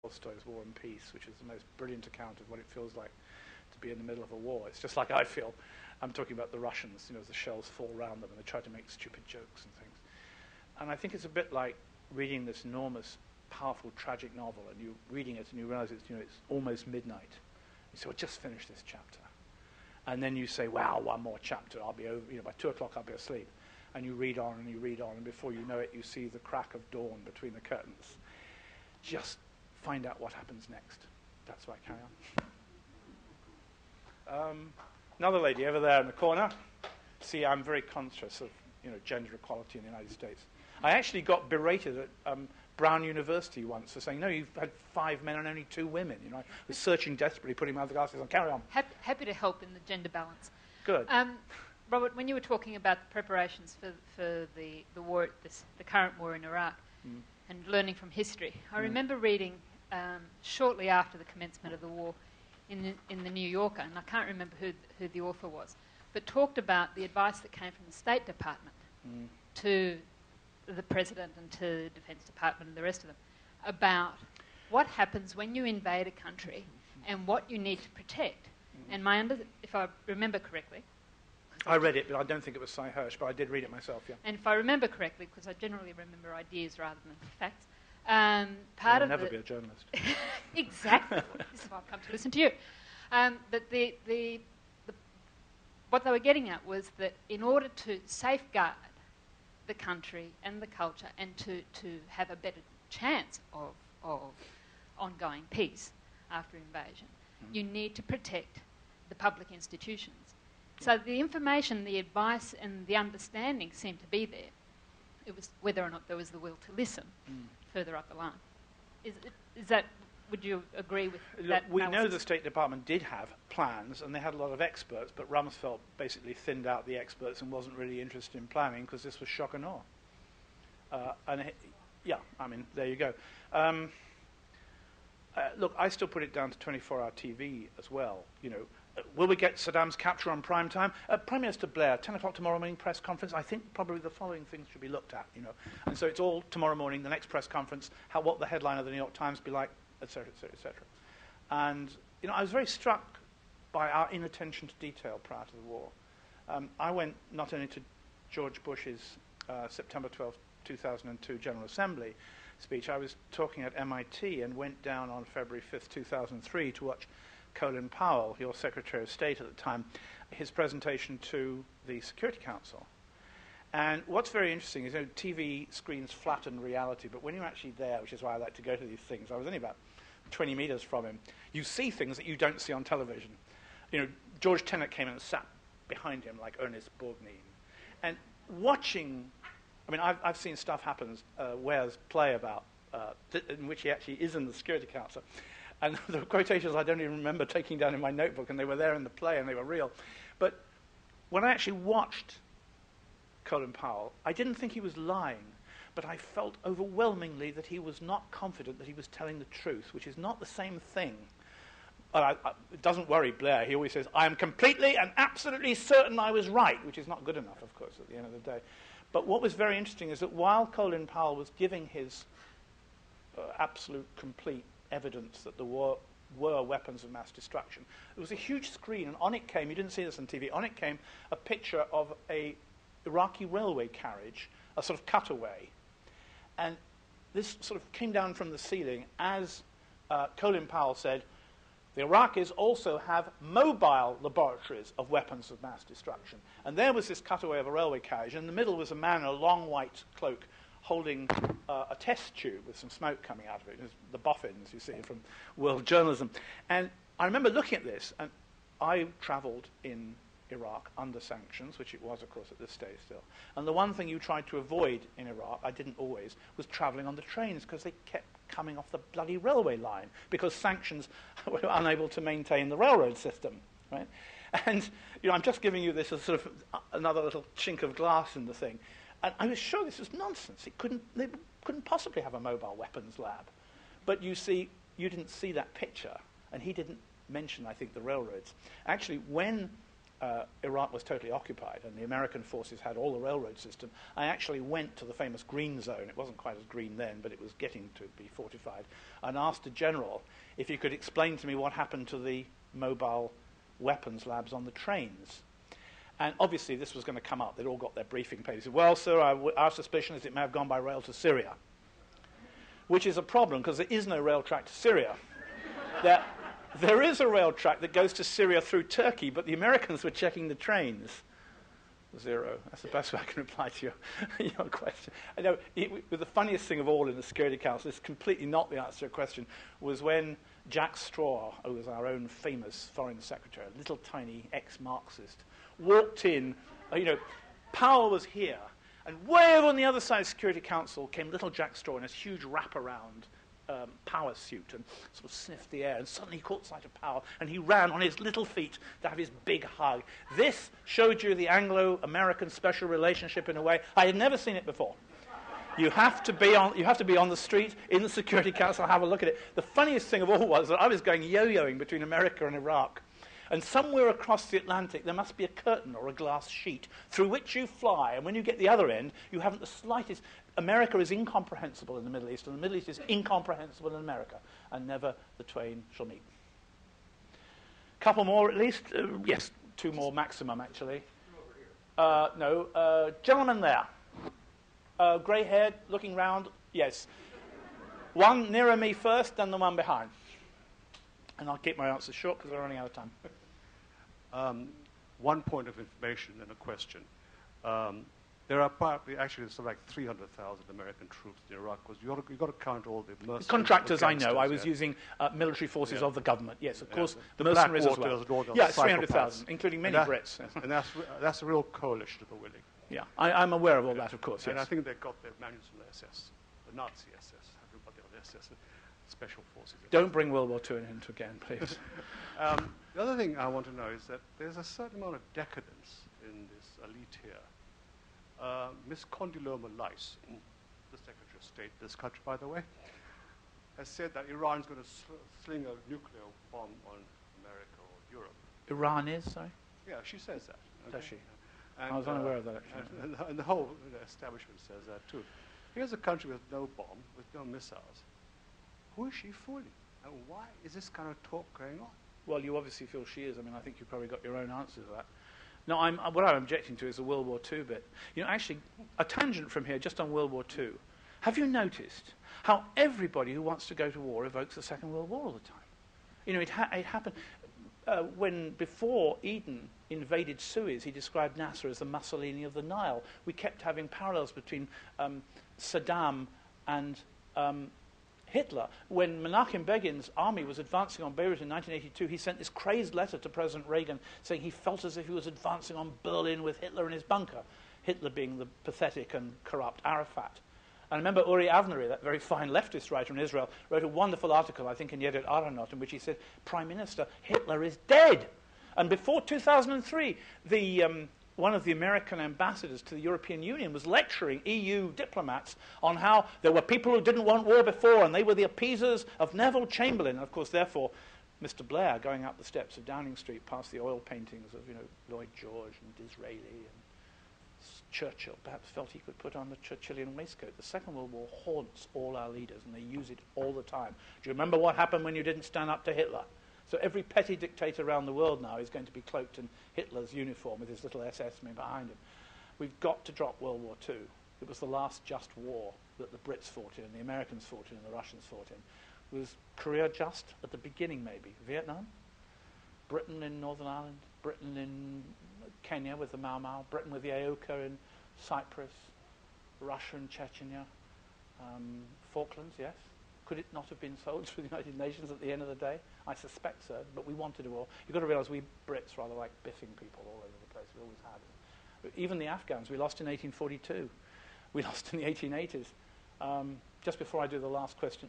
Tolstoy's War and Peace, which is the most brilliant account of what it feels like to be in the middle of a war. It's just like I feel. I'm talking about the Russians, as the shells fall around them and they try to make stupid jokes and things. And I think it's a bit like reading this enormous, powerful, tragic novel, and you're reading it and you realize it's almost midnight. You say, well, just finish this chapter. And then you say, wow, one more chapter, I'll be over, by 2 o'clock I'll be asleep. And you read on and you read on, and before you know it, you see the crack of dawn between the curtains. Just find out what happens next. That's why I carry on. Another lady over there in the corner. See, I'm very conscious of gender equality in the United States. I actually got berated at Brown University once for saying, no, you've had 5 men and only 2 women. I was searching desperately, putting my other glasses on. Carry on. Happy to help in the gender balance. Good. Robert, when you were talking about the preparations for the war, the current war in Iraq, and learning from history, I remember reading shortly after the commencement of the war in the New Yorker, and I can't remember who the author was, but talked about the advice that came from the State Department to the President and to the Defense Department and the rest of them about what happens when you invade a country and what you need to protect. And if I remember correctly... I read it, but I don't think it was Cy Hirsch, but I did read it myself, yeah. And if I remember correctly, because I generally remember ideas rather than facts, You'll never be a journalist. Exactly. This is why I've come to listen to you. But what they were getting at was that in order to safeguard the country and the culture and to have a better chance of ongoing peace after invasion, you need to protect the public institutions. So the information, the advice and the understanding seemed to be there. It was whether or not there was the will to listen further up the line. Is that, would you agree with that We analysis? know the State Department did have plans and they had a lot of experts, but Rumsfeld basically thinned out the experts and wasn't really interested in planning because this was shock and awe. There you go. Look, I still put it down to 24-hour TV as well. Will we get Saddam's capture on prime time? Prime Minister Blair, 10 o'clock tomorrow morning press conference. I think probably the following things should be looked at, And so it's all tomorrow morning, the next press conference, what the headline of the New York Times be like, et cetera, et cetera, et cetera. And, I was very struck by our inattention to detail prior to the war. I went not only to George Bush's September 12, 2002 General Assembly speech, I was talking at MIT and went down on February 5th, 2003 to watch Colin Powell, your Secretary of State at the time, his presentation to the Security Council. And what's very interesting is TV screens flatten reality, but when you're actually there, which is why I like to go to these things, I was only about 20 meters from him, you see things that you don't see on television. George Tenet came in and sat behind him like Ernest Borgnine. And watching, I've seen stuff happen, Ware's play about, in which he actually is in the Security Council. And the quotations I don't even remember taking down in my notebook, and they were there in the play, and they were real. But when I actually watched Colin Powell, I didn't think he was lying, but I felt overwhelmingly that he was not confident that he was telling the truth, which is not the same thing. It doesn't worry Blair. He always says, I am completely and absolutely certain I was right, which is not good enough, of course, at the end of the day. But what was very interesting is that while Colin Powell was giving his absolute, complete evidence that there were weapons of mass destruction, there was a huge screen, and on it came, you didn't see this on TV, on it came a picture of a Iraqi railway carriage, a sort of cutaway. And this sort of came down from the ceiling as Colin Powell said, the Iraqis also have mobile laboratories of weapons of mass destruction. And there was this cutaway of a railway carriage, and in the middle was a man in a long white cloak holding a test tube with some smoke coming out of it. It was the boffins you see from world journalism. And I remember looking at this, and I travelled in Iraq under sanctions, which it was, of course, at this stage still. And the one thing you tried to avoid in Iraq, I didn't always, was travelling on the trains because they kept coming off the bloody railway line because sanctions were unable to maintain the railroad system, right? And I'm just giving you this as sort of another little chink of glass in the thing. And I was sure this was nonsense. They couldn't possibly have a mobile weapons lab. But you see, you didn't see that picture, and he didn't mention, I think, the railroads. Actually, when Iraq was totally occupied and the American forces had all the railroad system, I actually went to the famous green zone. It wasn't quite as green then, but it was getting to be fortified, and asked a general if he could explain to me what happened to the mobile weapons labs on the trains. And obviously this was going to come up. They'd all got their briefing pages. He said, well, sir, our suspicion is it may have gone by rail to Syria, which is a problem because there is no rail track to Syria. There is a rail track that goes to Syria through Turkey, but the Americans were checking the trains. Zero. That's the best way I can reply to your question. I know, the funniest thing of all in the Security Council, is completely not the answer to your question, was when Jack Straw, who was our own famous foreign secretary, a little tiny ex-Marxist, walked in, power was here, and way over on the other side of the Security Council came little Jack Straw in this huge wraparound power suit and sort of sniffed the air, and suddenly he caught sight of power and he ran on his little feet to have his big hug. This showed you the Anglo-American special relationship in a way I had never seen it before. You have to be on the street in the Security Council, have a look at it. The funniest thing of all was that I was going yo-yoing between America and Iraq, and somewhere across the Atlantic there must be a curtain or a glass sheet through which you fly, and when you get the other end you haven't the slightest. America is incomprehensible in the Middle East, and the Middle East is incomprehensible in America, and never the twain shall meet. Couple more at least? Yes, two more maximum, actually. No, gentleman there. Grey-haired, looking round. Yes. One nearer me first, then the one behind. And I'll keep my answers short because we're running out of time. One point of information and a question. There are actually like 300,000 American troops in Iraq, because you've got to count all the mercenaries. Contractors, I know. I was using military forces of the government. Yes, of course, the mercenaries as well. Yeah, 300,000, including many Brits. And that's a real coalition of the willing. Yeah, I'm aware of all that, of course, yes. And I think they got their manuals from the SS, the Nazi SS, everybody on the SS, special forces. Don't bring World War II into again, please. The other thing I want to know is that there's a certain amount of decadence in this elite here. Miss Condiloma Lice, the Secretary of State of this country, by the way, has said that Iran is going to sling a nuclear bomb on America or Europe. Iran is, sorry? Yeah, she says that. Okay. Does she? And, I was unaware of that, actually. And the whole establishment says that, too. Here's a country with no bomb, with no missiles. Who is she fooling? And why is this kind of talk going on? Well, you obviously feel she is. I mean, I think you've probably got your own answer to that. No, what I'm objecting to is the World War II bit. Actually, a tangent from here, just on World War II. Have you noticed how everybody who wants to go to war evokes the Second World War all the time? It happened when, before Eden invaded Suez, he described Nasser as the Mussolini of the Nile. We kept having parallels between Saddam and Hitler. When Menachem Begin's army was advancing on Beirut in 1982, he sent this crazed letter to President Reagan saying he felt as if he was advancing on Berlin with Hitler in his bunker, Hitler being the pathetic and corrupt Arafat. And I remember Uri Avnery, that very fine leftist writer in Israel, wrote a wonderful article, I think in Yedid Aronot, in which he said, Prime Minister, Hitler is dead. And before 2003, one of the American ambassadors to the European Union was lecturing EU diplomats on how there were people who didn't want war before, and they were the appeasers of Neville Chamberlain. And of course, therefore, Mr. Blair, going up the steps of Downing Street past the oil paintings of Lloyd George and Disraeli and Churchill, perhaps felt he could put on the Churchillian waistcoat. The Second World War haunts all our leaders, and they use it all the time. Do you remember what happened when you didn't stand up to Hitler? So every petty dictator around the world now is going to be cloaked in Hitler's uniform with his little SS man behind him. We've got to drop World War II. It was the last just war that the Brits fought in, the Americans fought in, and the Russians fought in. Was Korea just at the beginning, maybe? Vietnam? Britain in Northern Ireland? Britain in Kenya with the Mau Mau? Britain with the Aoka in Cyprus? Russia and Chechnya? Falklands, yes? Could it not have been sold to the United Nations at the end of the day? I suspect so, but we wanted a war. You've got to realise we Brits rather like biffing people all over the place. We always have. But even the Afghans, we lost in 1842. We lost in the 1880s. Just before I do the last question,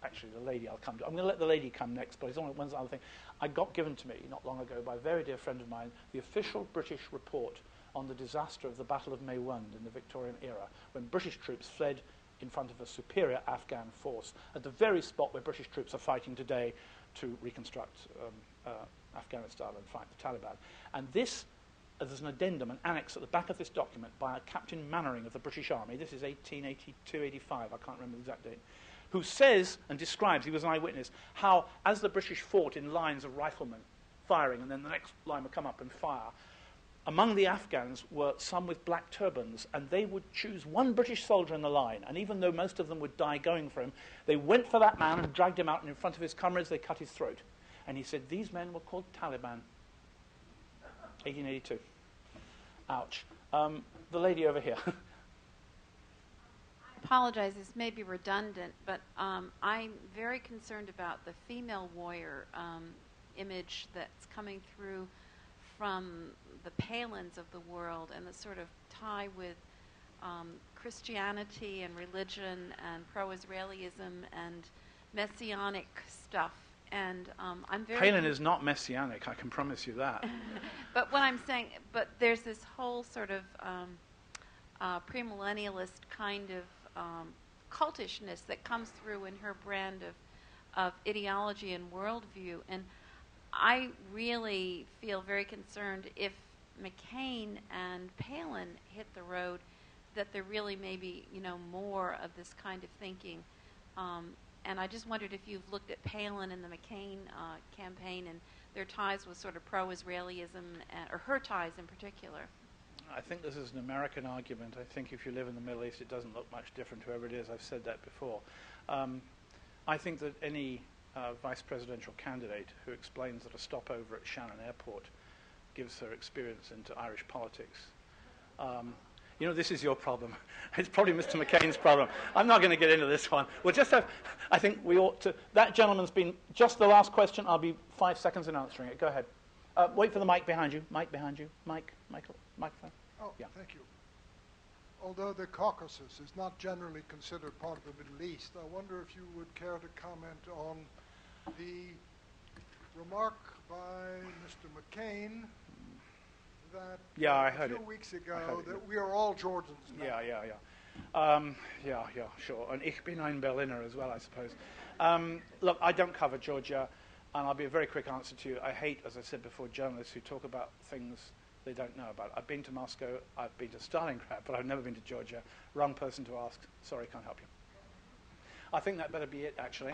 actually the lady I'll come to. I'm going to let the lady come next, but it's on one other thing. I got given to me not long ago by a very dear friend of mine the official British report on the disaster of the Battle of Maiwand in the Victorian era, when British troops fled in front of a superior Afghan force at the very spot where British troops are fighting today to reconstruct Afghanistan and fight the Taliban. And this, there's an addendum, an annex at the back of this document by Captain Mannering of the British Army. This is 1882, 85, I can't remember the exact date, who says and describes, he was an eyewitness, how as the British fought in lines of riflemen firing, and then the next line would come up and fire, among the Afghans were some with black turbans, and they would choose one British soldier in the line, and even though most of them would die going for him, they went for that man and dragged him out, and in front of his comrades they cut his throat. And he said, these men were called Taliban. 1882. Ouch. The lady over here. I apologize, this may be redundant, but I'm very concerned about the female warrior image that's coming through from the Palins of the world and the sort of tie with Christianity and religion and pro-Israelism and messianic stuff. And I'm very... Palin is not messianic, I can promise you that. But what I'm saying, but there's this whole sort of premillennialist kind of cultishness that comes through in her brand of ideology and worldview. And I really feel very concerned if McCain and Palin hit the road, that there really may be, more of this kind of thinking. And I just wondered if you've looked at Palin and the McCain campaign and their ties with sort of pro-Israelism, or her ties in particular. I think this is an American argument. I think if you live in the Middle East, it doesn't look much different, whoever it is. I've said that before. I think that any vice presidential candidate who explains that a stopover at Shannon Airport gives her experience into Irish politics. This is your problem. It's probably Mr. McCain's problem. I'm not going to get into this one. We'll just have, I think we ought to, that gentleman's been, just the last question, I'll be 5 seconds in answering it. Go ahead. Wait for the mic behind you. Mic behind you. Microphone. Oh, yeah. Thank you. Although the Caucasus is not generally considered part of the Middle East, I wonder if you would care to comment on the remark by Mr. McCain that I heard a few it. weeks ago that we are all Georgians now. Sure. And ich bin ein Berliner as well, I suppose. Look, I don't cover Georgia, and I'll be a very quick answer to you. I hate, as I said before, journalists who talk about things they don't know about. I've been to Moscow, I've been to Stalingrad, but I've never been to Georgia. Wrong person to ask. Sorry, can't help you. I think that better be it, actually.